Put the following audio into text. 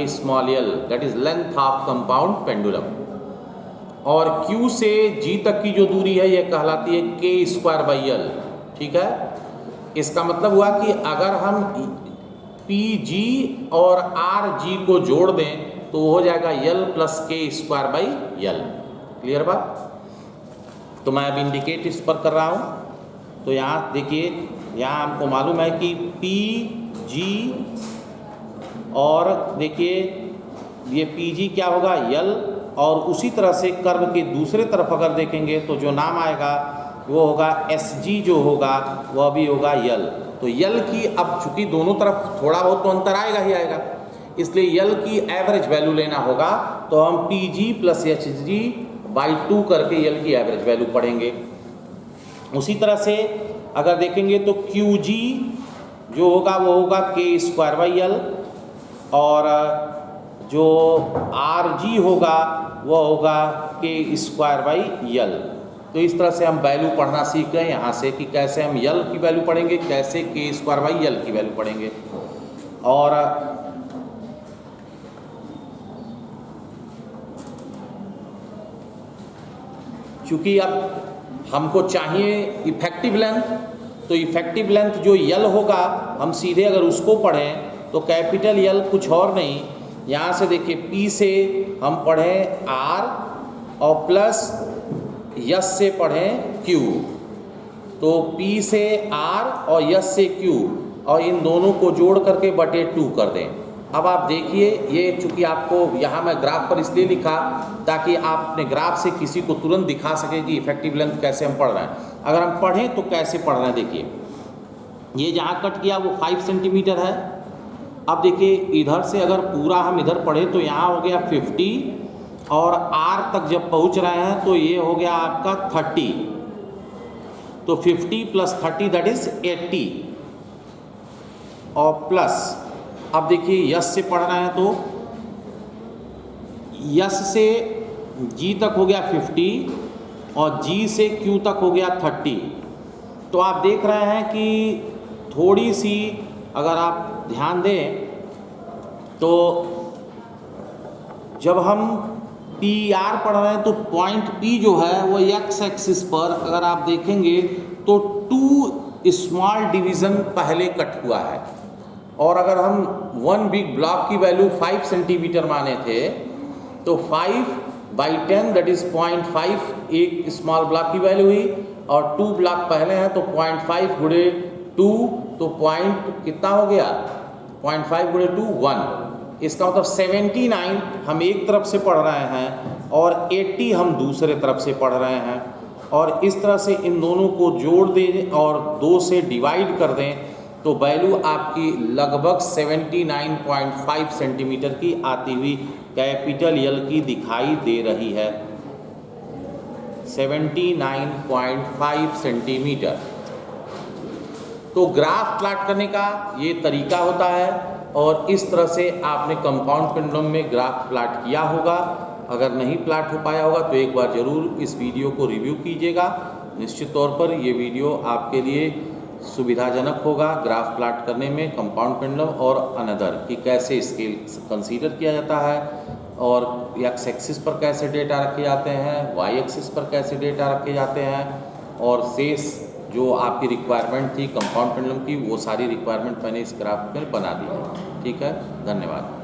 Small L that is length of compound pendulum. और Q से G तक की जो दूरी है यह कहलाती है k²/L। ठीक है, इसका मतलब हुआ कि अगर हम PG और RG को जोड़ दें तो हो जाएगा L + k²/L। क्लियर बात? तो मैं अब इंडिकेट इस पर कर रहा हूँ। तो यहाँ देखिए, यहाँ हमको मालूम है कि PG और देखिए ये PG क्या होगा, L, और उसी तरह से कर्व के दूसरे तरफ अगर देखेंगे तो जो नाम आएगा वो होगा SG, जो होगा वह भी होगा L। तो L की अब चूंकि दोनों तरफ थोड़ा बहुत तो अंतर आएगा ही आएगा, इसलिए L की एवरेज वैल्यू लेना होगा। तो हम PG + HG/2 करके L की एवरेज वैल्यू पढ़ेंगे। उसी तरह से अगर देखेंगे तो QG जो होगा वो होगा k²/L, और जो RG होगा वो होगा k²/L। तो इस तरह से हम वैल्यू पढ़ना सीख गए यहाँ से कि कैसे हम L की वैल्यू पढ़ेंगे, कैसे k²/L की वैल्यू पढ़ेंगे। और चूँकि अब हमको चाहिए इफेक्टिव लेंथ, तो इफेक्टिव लेंथ जो L होगा हम सीधे अगर उसको पढ़ें तो कैपिटल L कुछ और नहीं, यहाँ से देखिए P से हम पढ़ें R और प्लस S से पढ़ें Q। तो P से R और S से Q, और इन दोनों को जोड़ करके बटे 2 कर दें। अब आप देखिए, ये चूँकि आपको यहाँ मैं ग्राफ पर इसलिए लिखा ताकि आप अपने ग्राफ से किसी को तुरंत दिखा सकें कि इफेक्टिव लेंथ कैसे हम पढ़ रहे हैं। अगर हम पढ़ें तो कैसे पढ़ रहे हैं, देखिए ये जहाँ कट किया वो 5 सेंटीमीटर है। अब देखिए इधर से अगर पूरा हम इधर पढ़े तो यहाँ हो गया 50, और R तक जब पहुँच रहे हैं तो ये हो गया आपका 30। तो 50 + 30 दैट इज 80, और प्लस अब देखिए यस से पढ़ रहे हैं तो यस से G तक हो गया 50, और G से Q तक हो गया 30। तो आप देख रहे हैं कि थोड़ी सी अगर आप ध्यान दें तो जब हम PR पढ़ रहे हैं तो पॉइंट P जो है वो x एक्सिस पर अगर आप देखेंगे तो 2 स्मॉल डिवीज़न पहले कट हुआ है, और अगर हम 1 बिग ब्लॉक की वैल्यू 5 सेंटीमीटर माने थे तो 5/10 दैट इज 0.5 एक स्मॉल ब्लॉक की वैल्यू हुई, और 2 ब्लॉक पहले हैं तो 0.5 गुणे 2 तो पॉइंट कितना हो गया, 0.5 गुणे 2 1। इसका मतलब 79 हम एक तरफ से पढ़ रहे हैं और 80 हम दूसरे तरफ से पढ़ रहे हैं, और इस तरह से इन दोनों को जोड़ दें और 2 से डिवाइड कर दें तो वैल्यू आपकी लगभग 79.5 सेंटीमीटर की आती हुई कैपिटल L की दिखाई दे रही है। 79.5 सेंटीमीटर। तो ग्राफ प्लॉट करने का ये तरीका होता है, और इस तरह से आपने कंपाउंड पेंडुलम में ग्राफ प्लॉट किया होगा। अगर नहीं प्लॉट हो पाया होगा तो एक बार ज़रूर इस वीडियो को रिव्यू कीजिएगा। निश्चित तौर पर ये वीडियो आपके लिए सुविधाजनक होगा ग्राफ प्लॉट करने में कंपाउंड पेंडुलम और अनदर कि कैसे स्केल कंसीडर किया जाता है, और एक्स एक्सिस पर कैसे डेटा रखे जाते हैं, वाई एक्सिस पर कैसे डेटा रखे जाते हैं, और शेष जो आपकी रिक्वायरमेंट थी कंपाउंड पेंडुलम की वो सारी रिक्वायरमेंट मैंने इस ग्राफ में बना दी है। ठीक है, धन्यवाद।